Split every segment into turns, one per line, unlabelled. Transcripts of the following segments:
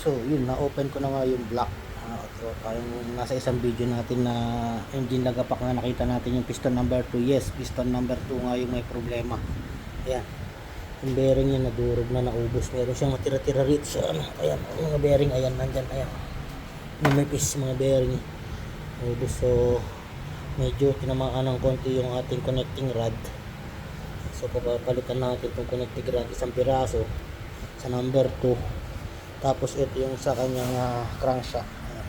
So yun, na-open ko na nga yung block. Parang nasa isang video natin na engine lagapak na nakita natin yung piston number 2. Yes, piston number 2 nga yung may problema. Ayan, yung bearing niya nadurog na, naubos. Meron siyang matira-tira rito sa ano. Ayan, mga bearing, ayan, nandyan, ayan. May piece mga bearing ubos. So medyo tinamaan ng konti yung ating connecting rod. So papalitan natin itong connecting rod, isang piraso sa number 2. Tapos ito yung sa kanyang crankshaft. Ayan.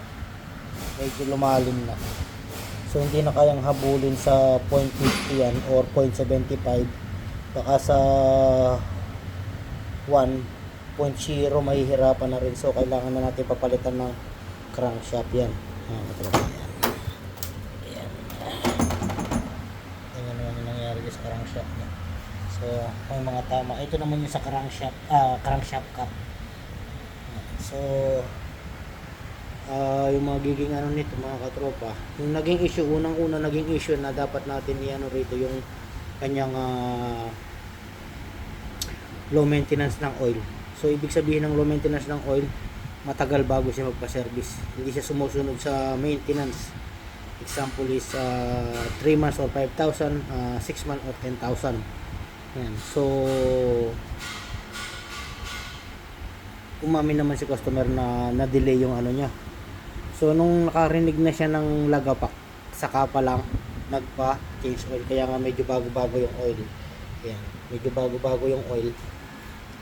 Medyo lumalim na. So hindi na kayang habulin sa 0.50 yan or 0.75. Baka sa 1.0 mahihirapan na rin. So kailangan na natin papalitan ng crankshaft yan. Ayan. Tingnan naman yung nangyari sa crankshaft niya. So may mga tama. Ito naman yung sa crankshaft cap. So yung magiging ano nito mga katropa, yung naging issue, unang-una naging issue na dapat natin i-ano rito yung kanyang low maintenance ng oil. So ibig sabihin ng low maintenance ng oil, matagal bago siya magpa-service, hindi siya sumusunod sa maintenance. Example is 3 months or 5,000, 6 months or 10,000. Yan. So umamin naman si customer na na-delay yung ano niya. So nung nakarinig na siya ng lagapak, saka pa lang nagpa-change oil. Kaya nga medyo bago-bago yung oil. Ayan, medyo bago-bago yung oil.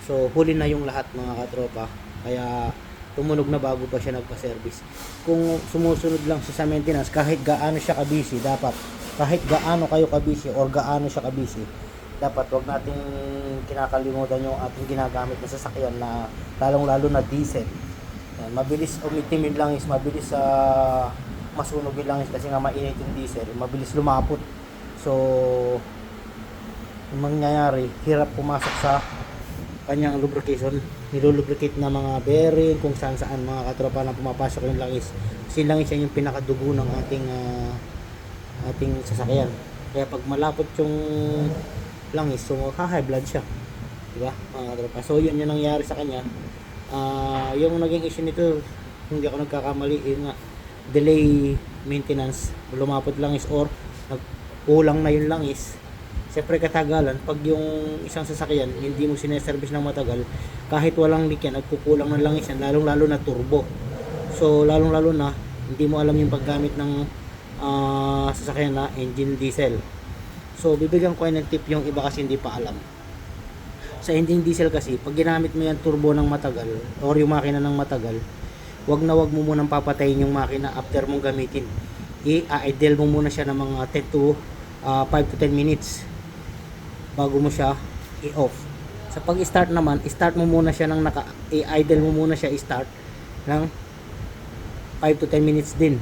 So huli na yung lahat mga katropa. Kaya tumunog na bago pa siya nagpa-service. Kung sumusunod lang siya sa maintenance, kahit gaano siya ka-busy, dapat kahit gaano kayo ka-busy or gaano siya ka-busy, dapat wag nating kinakalimutan yung ating ginagamit na sasakyan na lalong-lalo na diesel. Yan, mabilis umitimin lang is mabilis masunog lang is kasi nga mainit yung diesel, mabilis lumapot. So yung mangyayari, hirap pumasok sa kanyang lubrication, nilulubricate na mga bearing kung saan mga katropa na pumapasok yung langis. Kasi langis yan yung pinakadugo ng ating sasakyan. Kaya pag malapot yung langis, so high blood siya, diba mga katropa? So yun yung nangyari sa kanya. Yung naging issue nito, hindi ako nagkakamali, yun nga, delay maintenance, lumapot langis or nagkulang na yung langis. Siyempre katagalan, pag yung isang sasakyan hindi mo sineservice ng matagal, kahit walang leak yan, nagkukulang ng langis yan, lalong lalo na turbo. So lalong lalo na hindi mo alam yung paggamit ng sasakyan na engine diesel. So bibigyan ko ng tip yung iba kasi hindi pa alam. Sa engine diesel kasi, pag ginamit mo yan turbo ng matagal or yung makina ng matagal, wag mo munang papatayin yung makina after mong gamitin. I-idle mo muna siya ng mga 5 to 10 minutes bago mo siya i-off. Sa pag-start naman, i-start mo muna siya ng i-idle mo muna siya i-start ng 5 to 10 minutes din.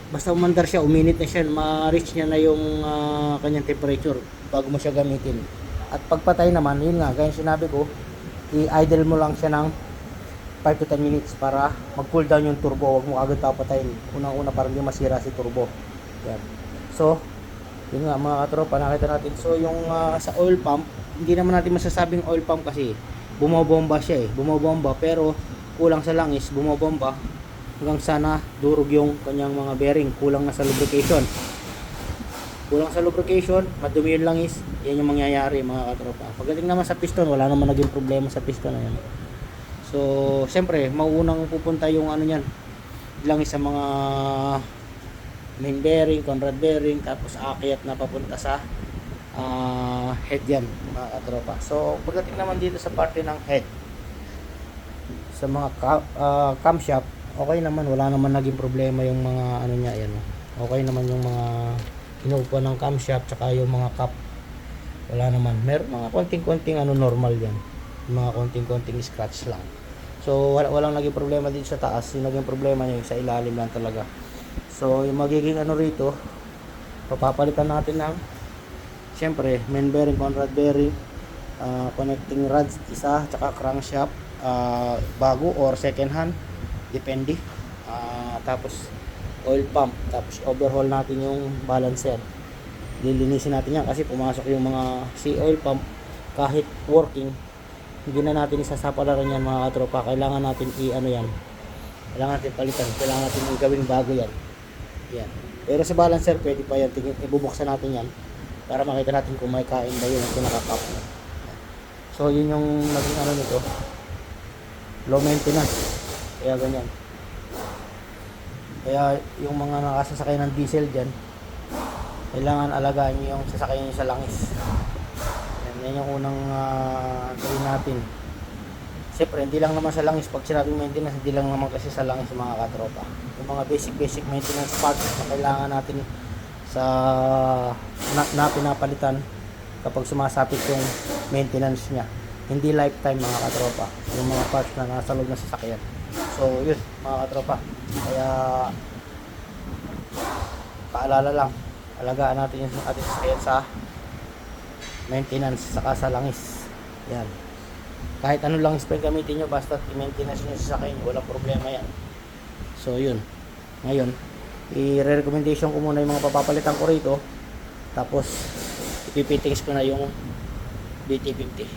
Basta umandar siya, uminit na siya, ma-reach niya na yung kanyang temperature bago mo siya gamitin. At pagpatay naman, yun nga, gaya sinabi ko, i-idle mo lang siya ng 5 to 10 minutes para mag-cool down yung turbo. Huwag mo agad papatayin. Unang-una para hindi masira si turbo. Yan. So, yun nga mga katropa, nakita natin. So, yung sa oil pump, hindi naman natin masasabing oil pump kasi bumobomba siya eh. Bumobomba pero kulang sa langis, bumobomba hanggang sana durog yung kanyang mga bearing, kulang na sa lubrication. Kulang sa lubrication, madumi yung langis, yan yung mangyayari mga katropa. Pagdating naman sa piston, wala naman naging problema sa piston na yan. So, siyempre, mauunang pupunta yung ano yan, langis sa mga main bearing, Conrad bearing, tapos aakyat na papunta sa head yan mga katropa. So, pagdating naman dito sa parte ng head, sa mga camshaft, okay naman, wala naman naging problema yung mga ano niya, yan. Okay naman yung mga inuupuan ng camshaft, tsaka yung mga cap, wala naman. Meron mga konting-konting ano normal yan, mga konting-konting scratch lang. So walang naging problema dito sa taas, yung naging problema niya yung sa ilalim lang talaga. So yung magiging ano rito, papapalitan natin ng siyempre main bearing, Conrad bearing, connecting rods isa, tsaka crankshaft bago or second hand, depende. Tapos oil pump, tapos overhaul natin yung balancer. Lilinisin natin yan kasi pumasok yung mga oil pump kahit working, hindi na natin isasapalaran yan mga katropa. Kailangan natin i-ano yan. Kailangan natin palitan. Kailangan natin gawing bago yan. Yan. Pero sa balancer, pwede pa yan. Ibubuksan natin yan para makita natin kung may kain ba yun ang pinaka-cup. So, yun yung naging ano nito. Low maintenance. Kaya ganyan. Kaya yung mga nakasasakay ng diesel dyan, kailangan alagaan nyo yung sasakay nyo sa langis. Yan yung unang gawin natin. Siyempre, hindi lang naman sa langis. Pag sinabing maintenance, hindi lang naman kasi sa langis mga katropa. Yung mga basic maintenance parts na kailangan natin sa na pinapalitan kapag sumasapit yung maintenance niya. Hindi lifetime mga katropa. Yung mga parts na nasa loob ng sasakyan. So, yun mga katropa. Kaya, paalala lang. Alagaan natin yung ating sasakyan sa maintenance saka sa langis. Yan. Kahit ano lang spray gamitin nyo, basta i-maintenance nyo sa sasakyan, walang problema yan. So yun. Ngayon, i-recommendation ko muna yung mga papapalitan ko rito. Tapos ipipitings ko na yung BT50.